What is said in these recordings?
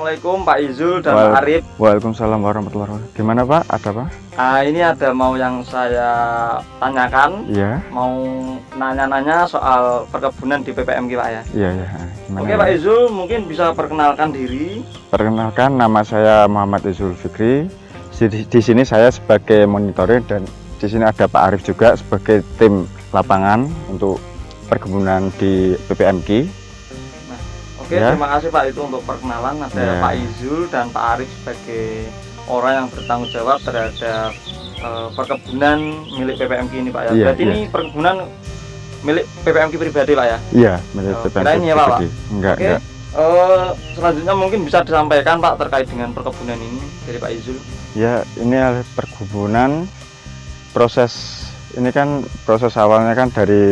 Assalamualaikum Pak Izul dan Pak Arif. Waalaikumsalam warahmatullahi wabarakatuh. Gimana Pak? Ada Pak? Ini ada mau yang saya tanyakan. Iya. Mau nanya-nanya soal perkebunan di PPMK Pak ya. Iya ya. Gimana, Oke Pak Izul, mungkin bisa perkenalkan diri. Perkenalkan, nama saya Muhammad Izul Fikri. Di sini saya sebagai monitoring dan di sini ada Pak Arif juga sebagai tim lapangan untuk perkebunan di PPMK. Oke, ya. Terima kasih Pak itu untuk perkenalan. Ada Pak Izul dan Pak Arif sebagai orang yang bertanggung jawab terhadap perkebunan milik PPMK ini Pak ya. Berarti ini perkebunan milik PPMK pribadi Pak ya? Iya, milik PPMK pribadi. Ya, Pak? Enggak. Selanjutnya mungkin bisa disampaikan Pak terkait dengan perkebunan ini dari Pak Izul. Ya, ini perkebunan proses ini kan proses awalnya kan dari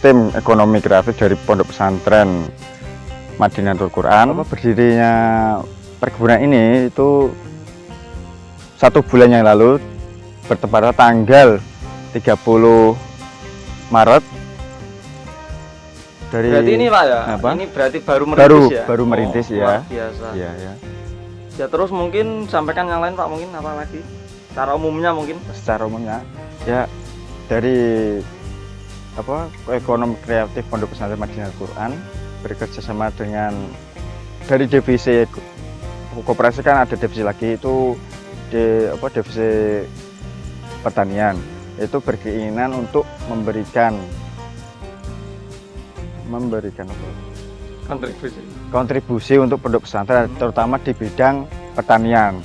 tim ekonomi kreatif dari Pondok Pesantren Madinatul Quran. Berdirinya perkebunan ini itu 1 bulan yang lalu, bertepatan tanggal 30 Maret. Berarti ini Pak ya? Apa? Ini berarti baru merintis ya? Baru merintis ya. Biasa. Iya ya. Ya terus mungkin sampaikan yang lain Pak, mungkin apa lagi? Secara umumnya mungkin? Secara umumnya ya dari ekonomi kreatif Pondok Pesantren Madinatul Quran bekerja sama dengan dari divisi koperasi, kan ada divisi lagi itu divisi pertanian, itu berkeinginan untuk memberikan kontribusi untuk pondok pesantren terutama di bidang pertanian,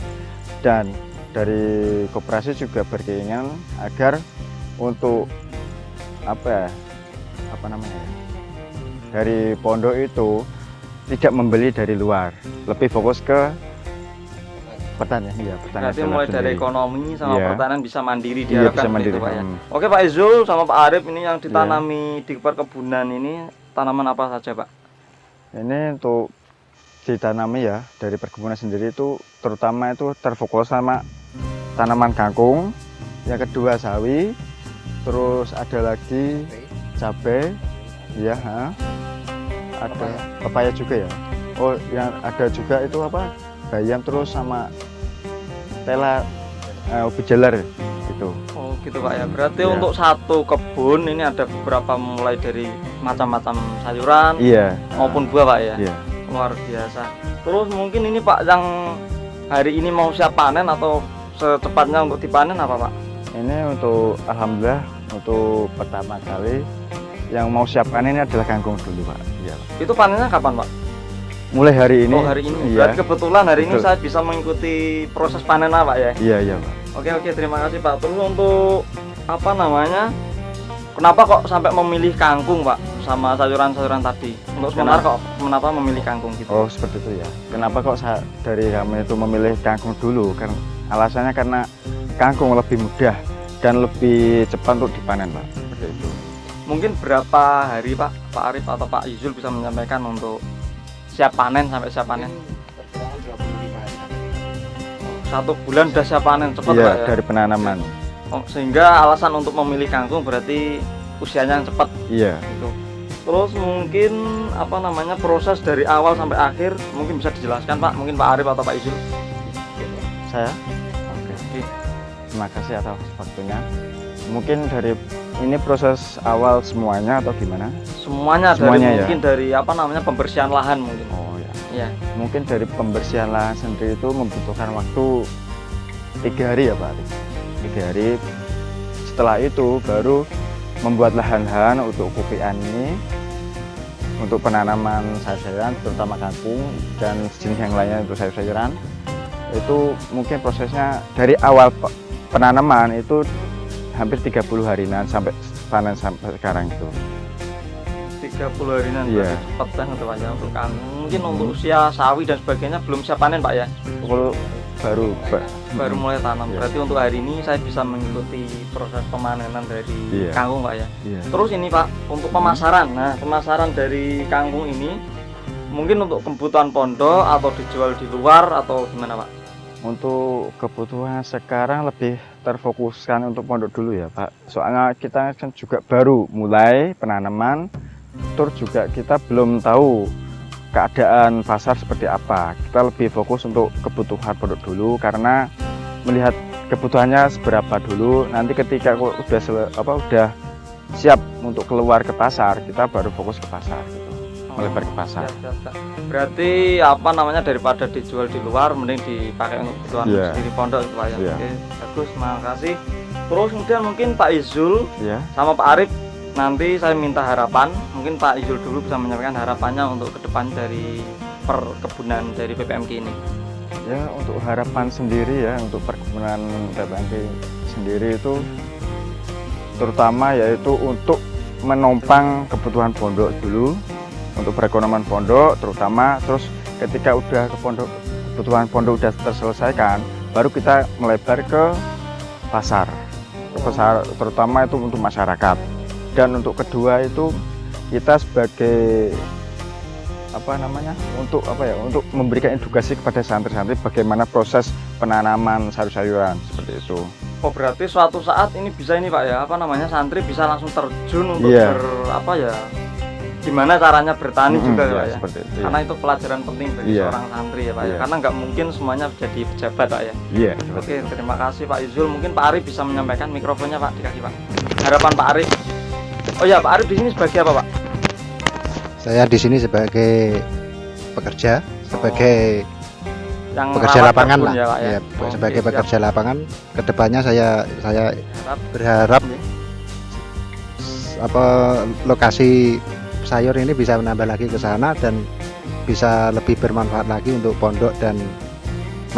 dan dari koperasi juga berkeinginan agar untuk dari pondok itu tidak membeli dari luar, lebih fokus ke pertanian. Iya, pertanian. Berarti mulai dari ekonomi sama pertanian bisa mandiri diharapkan gitu Pak ya. Oke Pak Izul sama Pak Arif, ini yang ditanami di perkebunan ini tanaman apa saja Pak? Ini untuk ditanami ya dari perkebunan sendiri itu terutama itu terfokus sama tanaman kangkung, yang kedua sawi, terus ada lagi cabai, ya, ada pepaya juga ya. Oh, yang ada juga itu bayam, terus sama tela ubi jalar gitu. Oh gitu Pak ya. Berarti untuk satu kebun ini ada beberapa, mulai dari macam-macam sayuran maupun buah Pak ya. Iya. Luar biasa. Terus mungkin ini Pak yang hari ini mau siap panen atau secepatnya untuk dipanen apa Pak? Ini untuk alhamdulillah untuk pertama kali yang mau siap panen ini adalah kangkung dulu Pak. Iya. Itu panennya kapan Pak? Mulai hari ini. Oh hari ini. Berarti kebetulan hari ini saya bisa mengikuti proses panen Pak ya? Iya Pak. Oke, terima kasih Pak. Terus untuk kenapa kok sampai memilih kangkung Pak sama sayuran-sayuran tadi? Untuk sementara kok kenapa memilih kangkung gitu? Oh seperti itu ya. Kenapa kok dari kami itu memilih kangkung dulu? Karena alasannya karena kangkung lebih mudah dan lebih cepat untuk dipanen Pak. Seperti itu. Mungkin berapa hari Pak Arif atau Pak Izul bisa menyampaikan untuk siap panen sampai siap panen? 1 bulan sudah siap panen, cepat Pak ya? Dari penanaman. Oh, sehingga alasan untuk memilih kangkung berarti usianya yang cepat. Iya. Gitu. Terus mungkin proses dari awal sampai akhir mungkin bisa dijelaskan Pak, mungkin Pak Arif atau Pak Izul. Saya? Oke. Terima kasih atas waktunya. Mungkin dari ini proses awal semuanya atau gimana? Semuanya dari mungkin dari pembersihan lahan mungkin. Oh ya. Iya. Mungkin dari pembersihan lahan sendiri itu membutuhkan waktu 3 hari ya Pak Arif. 3 hari. Setelah itu baru membuat lahan-lahan untuk kopian ini, untuk penanaman sayur-sayuran terutama kangkung dan jenis yang lainnya untuk sayur-sayuran. Itu mungkin prosesnya dari awal penanaman itu hampir 30 harian sampai panen sampai sekarang itu. 30 harian cepat banget Pak ya untuk kangkung. Mungkin untuk usia sawi dan sebagainya belum siap panen Pak ya? Baru mulai tanam. Berarti untuk hari ini saya bisa mengikuti proses pemanenan dari kangkung Pak ya. Terus ini Pak, untuk pemasaran. Nah, pemasaran dari kangkung ini mungkin untuk kebutuhan pondok atau dijual di luar atau gimana Pak? Untuk kebutuhan sekarang lebih terfokuskan untuk pondok dulu ya Pak. Soalnya kita kan juga baru mulai penanaman, terus juga kita belum tahu keadaan pasar seperti apa. Kita lebih fokus untuk kebutuhan produk dulu, karena melihat kebutuhannya seberapa dulu. Nanti ketika udah siap untuk keluar ke pasar, kita baru fokus ke pasar gitu. Melebar ke pasar. Berarti apa namanya, daripada dijual di luar mending dipakai untuk kebutuhan sendiri pondok gitu Pak ya. Oke, bagus, terima kasih. Terus kemudian mungkin Pak Izul sama Pak Arif, nanti saya minta harapan. Mungkin Pak Izul dulu bisa menyampaikan harapannya untuk ke depan dari perkebunan dari PPMK ini. Ya, untuk harapan sendiri ya, untuk perkebunan PPMK sendiri itu terutama yaitu untuk menopang kebutuhan pondok dulu, untuk perekonomian pondok terutama. Terus ketika udah kebutuhan pondok udah terselesaikan, baru kita melebar ke pasar, terutama itu untuk masyarakat. Dan untuk kedua itu kita sebagai untuk memberikan edukasi kepada santri-santri bagaimana proses penanaman sayur-sayuran seperti itu. Oh, berarti suatu saat ini bisa ini Pak ya, santri bisa langsung terjun untuk gimana caranya bertani juga ya Pak ya. Seperti itu, karena itu pelajaran penting bagi seorang santri ya Pak ya. Karena nggak mungkin semuanya jadi pejabat Pak ya. Oke, terima kasih Pak Izul. Mungkin Pak Arif bisa menyampaikan, mikrofonnya Pak dikasih Pak. Harapan Pak Arif. Oh ya, Pak Arif di sini sebagai apa Pak? Saya di sini sebagai pekerja, sebagai yang pekerja lapangan lah, ya, sebagai pekerja lapangan. Kedepannya saya berharap lokasi sayur ini bisa menambah lagi ke sana dan bisa lebih bermanfaat lagi untuk pondok dan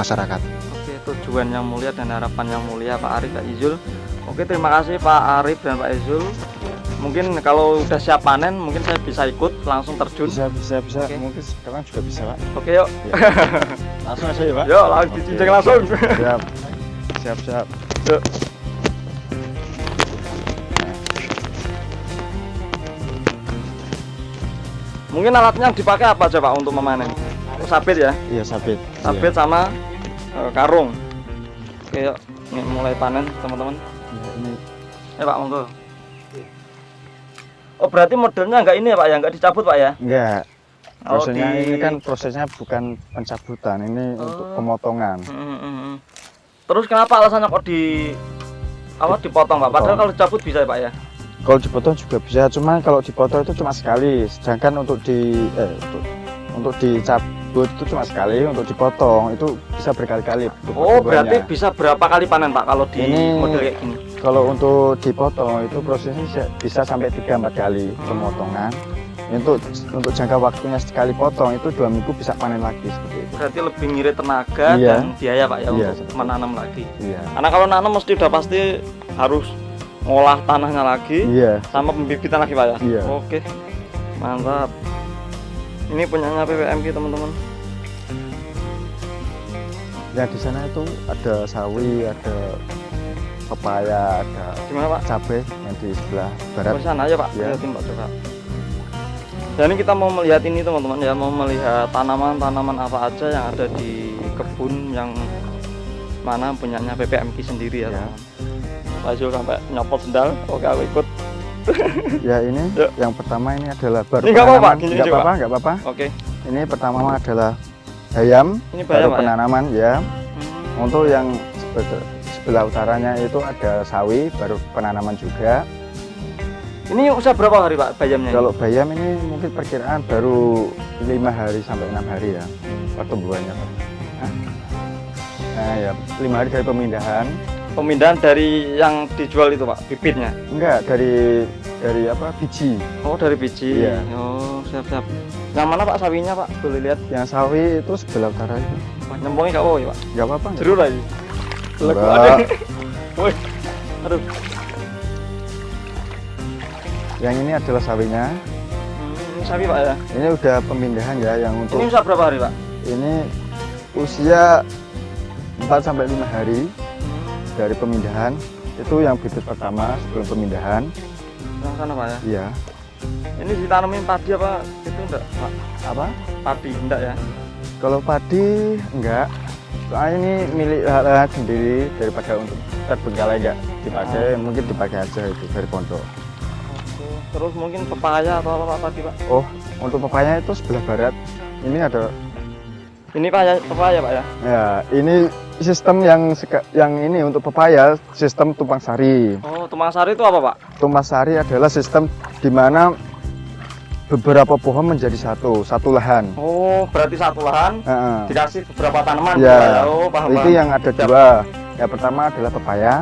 masyarakat. Oke, tujuan yang mulia dan harapan yang mulia Pak Arif, Pak Izul. Oke, terima kasih Pak Arif dan Pak Izul. Mungkin kalau udah siap panen, mungkin saya bisa ikut langsung terjun. Bisa. Okay. Mungkin sekarang juga bisa Pak. Oke, yuk. Langsung aja ya Pak. Yuk, langsung dicincang langsung. Siap. Yuk. Mungkin alatnya yang dipakai apa aja Pak untuk memanen? Sabit ya? Iya, sabit. Sabit sama karung. Oke, yuk. Ini mulai panen teman-teman. Pak, monggo. Oh, berarti modelnya enggak ini ya Pak ya, enggak dicabut Pak ya? Enggak. Prosesnya ini kan prosesnya bukan pencabutan, ini untuk pemotongan. Terus kenapa alasannya kok dipotong Pak? Padahal kalau dicabut bisa ya Pak ya? Kalau dipotong juga bisa, cuma kalau dipotong itu cuma sekali. Sedangkan untuk dicabut itu cuma sekali, untuk dipotong itu bisa berkali-kali. Oh, berarti bisa berapa kali panen Pak kalau di model kayak gini? Kalau untuk dipotong itu prosesnya bisa sampai 3-4 kali pemotongan. Untuk jangka waktunya sekali potong itu 2 minggu bisa panen lagi seperti itu. Berarti lebih ngirit tenaga dan biaya Pak ya untuk menanam lagi. Karena kalau nanam mesti udah pasti harus ngolah tanahnya lagi, sama pembibitan lagi Pak ya. Oke, mantap. Ini punyanya PPMK teman-teman. Ya, di sana itu ada sawi, ada pepaya, ada cabai yang di sebelah barat. Di sana aja Pak, lihatin Pak coba. Dan ini kita mau melihat ini teman-teman ya, mau melihat tanaman-tanaman apa aja yang ada di kebun yang mana punyanya PPMK sendiri ya teman-teman. Pak Izul sampai nyopot sendal. Oke, aku ikut. Ya, ini yang pertama ini adalah baru penanaman. Enggak apa-apa. Oke. Ini pertama adalah bayam. Ini bayam baru penanaman ya. Untuk yang sebelah utaranya itu ada sawi, baru penanaman juga. Ini usia berapa hari Pak bayamnya? Kalau bayam ini mungkin perkiraan baru 5 hari sampai 6 hari ya pertumbuhannya Pak. Nah ya, 5 hari dari pemindahan. Pemindahan dari yang dijual itu Pak, bibitnya? Enggak, dari biji. Oh, dari biji. Iya. Oh, siap. Yang mana Pak sawinya Pak? Boleh lihat? Yang sawi itu sebelah utara itu. Nyembongnya nggak apa-apa ya Pak? Nggak apa-apa. Seru lagi. Woi, aduh. Yang ini adalah sawinya. Ini sawi Pak ya? Ini udah pemindahan ya, yang untuk. Ini usia berapa hari Pak? Ini usia 4-5 hari dari pemindahan. Itu yang bibit pertama sebelum pemindahan. Yang sana Pak ya? Iya. Ini ditanamin padi apa itu enggak Pak? Apa? Padi enggak ya? Kalau padi enggak. Soalnya ini milik hak sendiri, daripada untuk terbengkalai enggak dipakai, mungkin dipakai aja itu dari pondok. Terus mungkin pepaya atau apa Pak tadi Pak? Oh, untuk pepaya itu sebelah barat. Ini ada. Ini pepaya Pak ya? Ya, ini sistem yang ini untuk pepaya, sistem tumpang sari. Oh, tumpang sari itu apa Pak? Tumpang sari adalah sistem di mana beberapa pohon menjadi satu lahan. Oh, berarti satu lahan dikasih beberapa tanaman. Ya, oh, paham, itu paham. yang ada dua. Yang pertama adalah pepaya,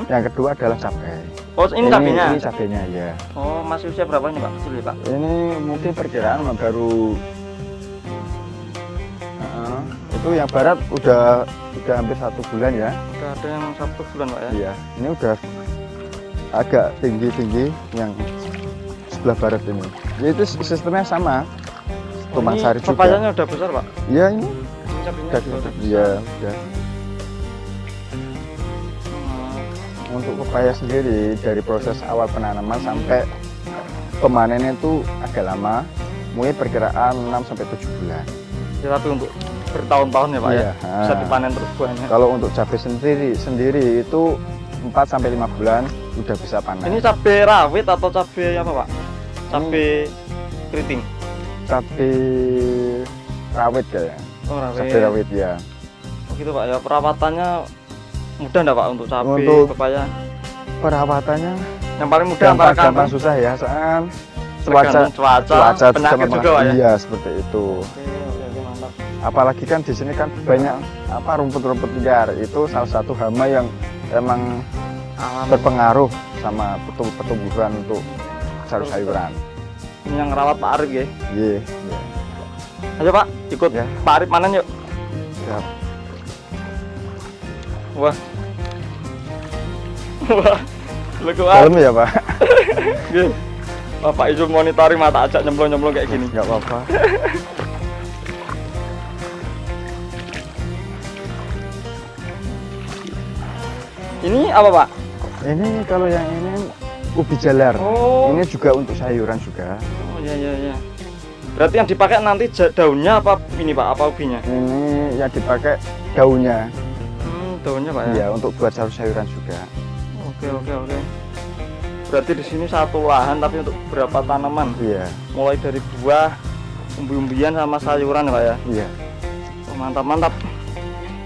yang kedua adalah cabai. Oh, ini cabenya? Ini cabenya ya. Oh, masih usia berapa ini Pak? Kecil ya Pak? Ini mungkin perkiraan baru itu yang barat udah hampir 1 bulan ya. Udah ada yang 1 bulan Pak ya? Iya, ini udah agak tinggi yang sebelah barat ini. Ya, itu sistemnya sama. Tumpang sari juga. Pepayanya udah besar Pak? Iya, ini. Cabenya juga udah besar. Iya, udah. Untuk pepaya sendiri dari proses awal penanaman sampai pemanennya itu agak lama, mungkin perkiraan 6 sampai 7 bulan. Ya, tapi untuk bertahun-tahun ya Pak Iya, ya? Bisa dipanen terus buahnya. Kalau untuk cabai sendiri itu 4 sampai 5 bulan udah bisa panen. Ini cabai rawit atau cabai apa Pak? Cabai keriting? Cabai rawit kayaknya. Oh, rawit. Cabai rawit ya. Oh, gitu Pak ya. Perawatannya mudah enggak Pak untuk cabai Untuk pepaya? Perawatannya Yang paling mudah antara gampang susah ya, soal tergantung cuaca, penyakit juga Pak ya? Iya, seperti itu. Oke, mantap. Apalagi kan di sini kan banyak rumput-rumput liar, itu salah satu hama yang emang berpengaruh sama pertumbuhan untuk sayur-sayuran. Ini yang ngerawat Pak Arif ya? Iya. Ayo Pak, ikut Ya. Pak Arif panen yuk. Siap. Wah. Wah. Lego Dalam ya Pak? Nggih. Bapak Izul monitoring mata ajak nyemplung-nyemplung kayak gini. Nggak apa-apa. Ini apa Pak? Ini kalau yang ini ubi jalar. Oh. Ini juga untuk sayuran juga. Oh iya. Berarti yang dipakai nanti daunnya apa ini Pak? Apa ubinya? Ini yang dipakai daunnya. Daunnya Pak ya? Iya, untuk buat sayur-sayuran juga. Oke. Berarti di sini satu lahan tapi untuk beberapa tanaman. Iya. Mulai dari buah, umbi-umbian sama sayuran ya Pak ya? Iya. Oh, mantap.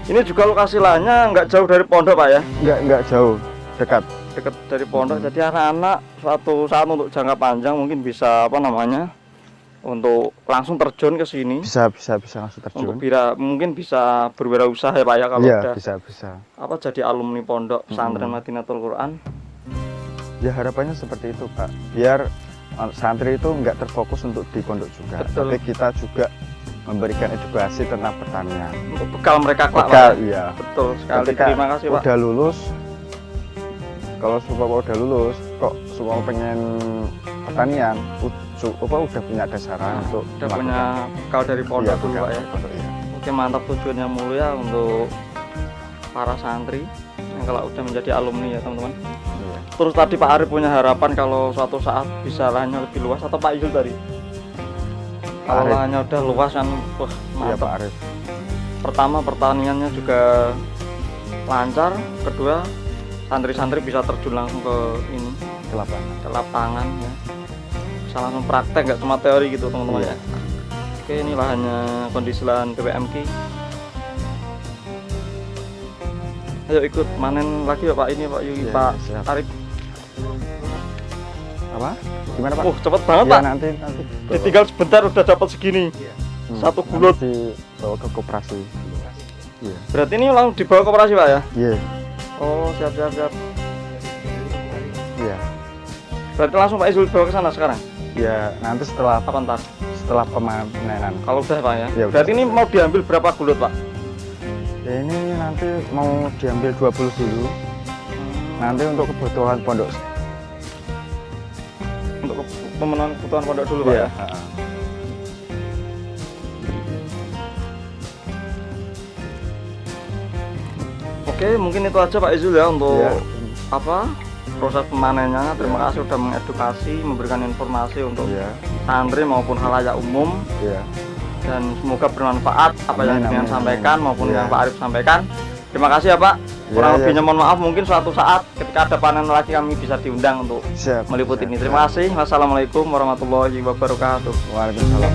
Ini juga lokasi lahannya nggak jauh dari pondok Pak ya? Nggak jauh, dekat. Dekat dari pondok. Jadi anak-anak suatu saat untuk jangka panjang mungkin bisa untuk langsung terjun ke sini. Bisa langsung terjun. Untuk mungkin bisa berwirausaha ya Pak ya kalau Iya, udah bisa. jadi alumni pondok pesantren Madinatul Quran. Ya harapannya seperti itu Pak. Biar santri itu nggak terfokus untuk di pondok juga, Betul. tapi kita juga memberikan edukasi tentang pertanian. Untuk bekal mereka kelak. Bekal, Pak. iya. Betul sekali. Ketika Terima kasih Pak. udah lulus, kalau udah lulus, kok semua pengen pertanian, udah punya dasaran untuk Udah punya bekal dari pondok dulu Pak ya. Pondok, iya. Oke, mantap, tujuannya mulia untuk para santri yang kalau udah menjadi alumni ya teman-teman. Iya. Terus tadi Pak Arif punya harapan kalau suatu saat bisa lahannya lebih luas, atau Pak Izul tadi? Kalau Arif. lahannya udah luas kan, wah Iya Pak mantap. Arif. Pertama pertaniannya juga lancar, kedua santri-santri bisa terjun langsung ke ini, ke lapangan ya. Bisa langsung praktek, nggak cuma teori gitu teman-teman Iya. ya. Oke, ini lahannya, kondisi lahan PPMK. Ayo ikut manen lagi ya Pak, ini Pak Yuki, Iya, Pak siap. Arif. Apa? Gimana Pak? Cepet banget Ya, Pak. nanti. Ditinggal sebentar udah dapat segini. Satu gulut. Nanti bawa ke koperasi. Iya. Berarti ini langsung dibawa ke koperasi Pak ya? Iya. Oh, siap. Iya. Berarti langsung Pak Izul bawa ke sana sekarang? Ya, nanti setelah Apa ntar? pemanenan. Kalau udah Pak ya? Ya, Berarti udah. ini mau diambil berapa gulut Pak? Ya, ini nanti mau diambil 20 dulu. Nanti untuk kebutuhan pondok. Untuk pemenuhan kebutuhan pondok dulu Pak ya? Heeh. Oke, mungkin itu aja Pak Izul ya untuk Iya. proses pemanennya. Terima kasih sudah mengedukasi, memberikan informasi untuk Iya. santri maupun halayak umum, Iya. dan semoga bermanfaat apa yang Amin, dengan amin, sampaikan amin. maupun Iya. yang Pak Arif sampaikan. Terima kasih ya Pak. Kurang Iya. lebihnya mohon maaf, mungkin suatu saat ketika ada panen lagi kami bisa diundang untuk Siap. meliputi Siap. ini. Terima kasih. Wassalamualaikum warahmatullahi wabarakatuh. Waalaikumsalam.